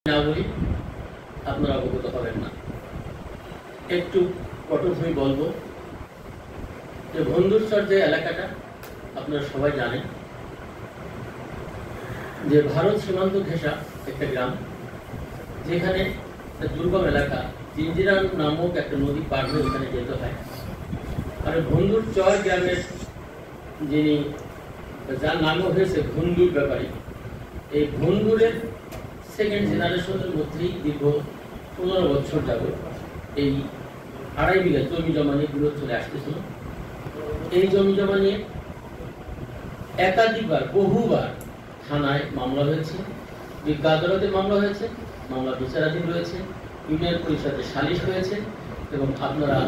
না বলি আপনারা অবগত হবেন না। একটু পটভূমি বলবো যে বন্ধুরচর যে এলাকাটা আপনারা সবাই জানেন যে ভারত সীমান্ত ঘেঁষা একটা গ্রাম, যেখানে দুর্গম এলাকা জিঞ্জিরা নামক একটা নদী পার হয়ে ওখানে যেতে হয়। আর বন্ধুরচর গ্রামের যিনি যার নামও হয়েছে বন্ধুর ব্যাপারী, এই বন্ধুরের সেকেন্ড জেনারেশনের মধ্যেই দীর্ঘ 15 বছর যাবত এই 2.5 বিঘা জমি জমা নিয়ে বিরোধ চলে আসতেছিল। এই জমি জমা নিয়ে একাধিকবার বহুবার থানায় মামলা হয়েছে, বিজ্ঞ আদালতে মামলা হয়েছে, মামলা বিচারাধীন রয়েছে, ইউনিয়ন পরিষদে সালিশ হয়েছে এবং আপনারা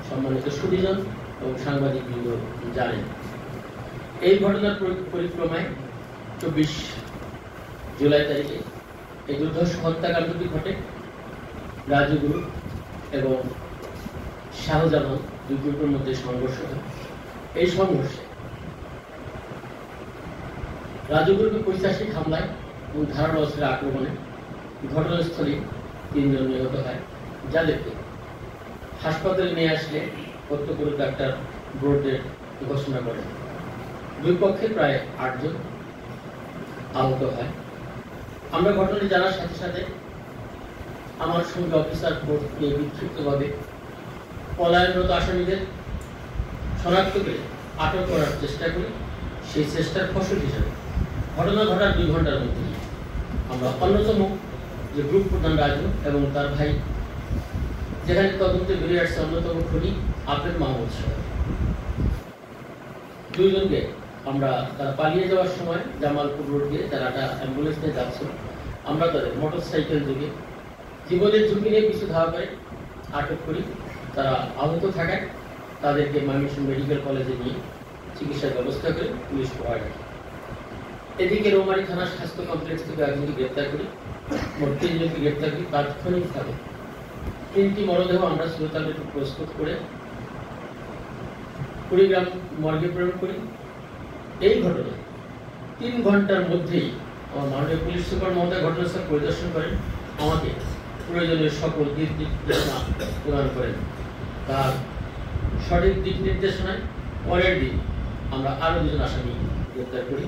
সম্মানিত সুধীজন এবং সাংবাদিকবৃন্দ জানেন। এই ঘটনার পরিক্রমায় 24 জুলাই তারিখে এই দুর্ধর্ষ হত্যাকাণ্ডটি ঘটে। রাজুগুরু এবং শাহজাহান দুই গ্রুপের মধ্যে সংঘর্ষ হয়। এই সংঘর্ষে রাজুগুরুকে 85 হামলায় এবং ধারালো অস্ত্রের আক্রমণে ঘটনাস্থলে 3 জন নিহত হয়, যাদেরকে হাসপাতালে নিয়ে আসলে কর্তব্য ডাক্তার বোর্ডের ঘোষণা করেন। দুই পক্ষে প্রায় 8 জন আহত হয়। আমরা ঘটনাটি জানার সাথে সাথে আমার সঙ্গে অফিসার ফোর্সকে বিক্ষিপ্তভাবে পলায়নরত আসামিদের শনাক্ত করে আটক করার চেষ্টা করি। সেই চেষ্টার ফসল হিসেবে ঘটনা ঘটার 2 ঘন্টার মধ্যে আমরা অন্যতম যে গ্রুপ প্রধান রাজু এবং তার ভাই, যেখানে তদন্তে বেরিয়ে আসছে অন্যতম খুনি আফেদ মাহমুদ সহ 2 জনকে আমরা তারা পালিয়ে যাওয়ার সময় জামালপুর রোড দিয়ে তারা একটা অ্যাম্বুলেন্স নিয়ে যাচ্ছিল, আমরা তাদের মোটরসাইকেল যোগে জীবনের ঝুঁকি নিয়ে কিছু ধাওয়া করে আটক করি। তারা আহত থাকায় তাদেরকে ময়মনসিংহ মেডিকেল কলেজে নিয়ে চিকিৎসার ব্যবস্থা করে পুলিশ প্রোভাইড করে। এদিকে রৌমারী থানার স্বাস্থ্য কমপ্লেক্স থেকে একজনকে গ্রেপ্তার করি, মোট 3 জনকে গ্রেপ্তার করি। তাৎক্ষণিকভাবে 3টি মরদেহ আমরা শ্রোতাকে প্রস্তুত করে কুড়িগ্রাম মর্গে প্রেরণ করি। এই ঘটনায় 3 ঘন্টার মধ্যেই আমার মাননীয় পুলিশ সুপার মহোদয় ঘটনাস্থল পরিদর্শন করেন, আমাকে প্রয়োজনীয় সকল দিক নির্দেশনা প্রদান করেন। তার সঠিক দিক নির্দেশনায় পরের দিন আমরা আরো 2 জন আসামি গ্রেপ্তার করি।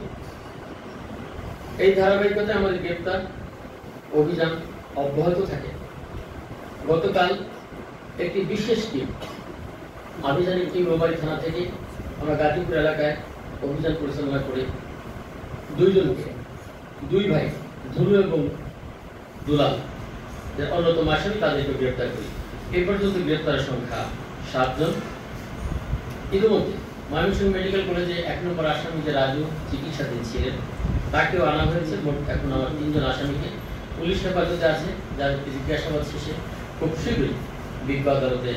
এই ধারাবাহিকতায় আমাদের গ্রেপ্তার অভিযান অব্যাহত থাকে। গতকাল একটি বিশেষ টিম, আভিযানিক টিম রৌমারী থানা থেকে আমরা গাজীপুর এলাকায় অভিযান পরিচালনা করে 2 জনকে, 2 ভাই ধুলু এবং দুলাল অন্যতম আসামি, তাদেরকে গ্রেপ্তার করি। এই পর্যন্ত গ্রেপ্তারের সংখ্যা 7 জন। ইতিমধ্যে ময়মনসিংহ মেডিকেল কলেজে 1 নম্বর আসামি যে রাজু চিকিৎসাধীন ছিলেন, তাকেও আনা হয়েছে। মোট এখন আমার 3 জন আসামিকে পুলিশ হেফাজতে আছে, যাদেরকে জিজ্ঞাসাবাদ শেষে খুব শীঘ্রই বিজ্ঞ আদালতে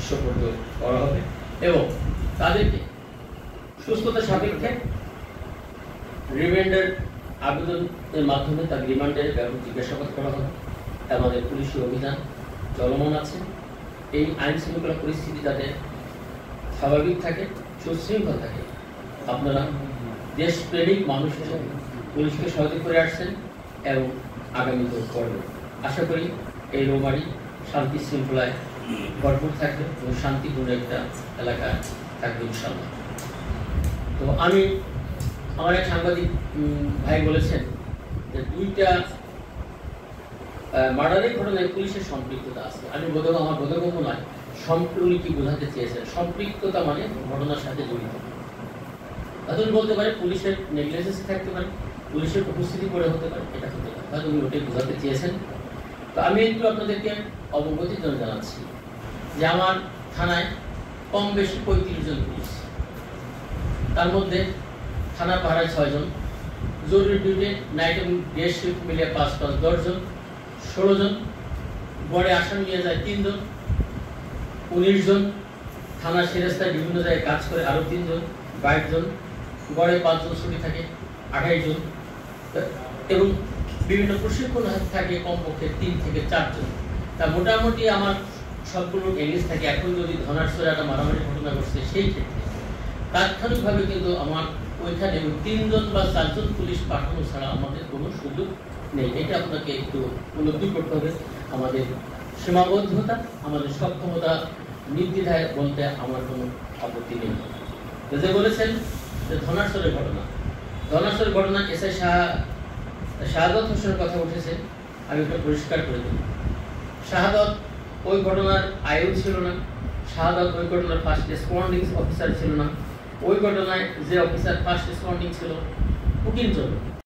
সোপর্দ করা হবে এবং তাদেরকে সুস্থতা সাপেক্ষে রিমান্ডের আবেদনের মাধ্যমে তার রিমান্ডের ব্যাপক জিজ্ঞাসাবাদ করা হবে। আমাদের পুলিশি অভিযান চলমান আছে। এই আইন শৃঙ্খলা পরিস্থিতি যাতে স্বাভাবিক থাকে, সুশৃঙ্খল থাকে, আপনারা দেশপ্রেমিক মানুষ হিসেবে পুলিশকে সহযোগিতা করে আসছেন এবং আগামীতেও করবেন। আশা করি এই রৌমারী শান্তি শৃঙ্খলায় ভরপুর থাকবে এবং শান্তিপূর্ণ একটা এলাকা থাকবে ইনশাআল্লাহ। তো আমার এক সাংবাদিক ভাই বলেছেন যে 2টা মার্ডারের ঘটনায় পুলিশের সম্পৃক্ততা আছে। আমি আমার বোধগম্য নয়, সম্পূর্ণ কি বোঝাতে চেয়েছেন। সম্পৃক্ততা মানে ঘটনার সাথে জড়িত। এখন বলতে পারে পুলিশের নেগলিজেন্স থাকতে পারে, পুলিশের উপস্থিতি করে হতে পারে, এটা হতে পারে, হয়তো উনি ওটাই বোঝাতে চেয়েছেন। তো আমি একটু আপনাদেরকে অবগতির জন্য জানাচ্ছি যে আমার থানায় কম বেশি 35 জন পুলিশ, তার মধ্যে থানা পাহারায় 6 জন, জরুরি ডিউটি নাইট এবং ডে শিফট মিলিয়ে 5-5 10 জন, 16 জন, গড়ে আসামি নিয়ে যায় 3 জন, 19 জন, থানা সেরেস্তায় বিভিন্ন জায়গায় কাজ করে আরো 3 জন, 22 জন, গড়ে 5 জন ছুটি থাকে 28 জন এবং বিভিন্ন প্রশিক্ষণ থাকে কমপক্ষে 3 থেকে 4 জন। তা মোটামুটি আমার সবগুলো এগেন্স থাকে। এখন যদি ধনার্সরে একটা মারামারি ঘটনা ঘটছে, সেই ক্ষেত্রে তাৎক্ষণিকভাবে কিন্তু আমার ওইখানে 3 জন বা 4 জন পুলিশ পাঠানো ছাড়া আমাদের কোনো সুযোগ নেই। এটা আপনাকে একটু উপলব্ধি করতে হবে। আমাদের সীমাবদ্ধতা, আমাদের সক্ষমতা নির্দ্বিধায় বলতে আমার কোনো আপত্তি নেই। যে বলেছেন যে ধনাশ্বরের ঘটনা এসআই শাহাদত হোসেনের কথা উঠেছে, আমি এটা পরিষ্কার করে দিই। শাহাদত ওই ঘটনার আয়ু ছিল না, শাহাদত ওই ঘটনার ফার্স্ট রেসপন্ডিং অফিসার ছিল না, ওই ঘটনায় যে অফিসার ফার্স্ট রেসপন্ডিং ছিল উকিল চন্দ্র।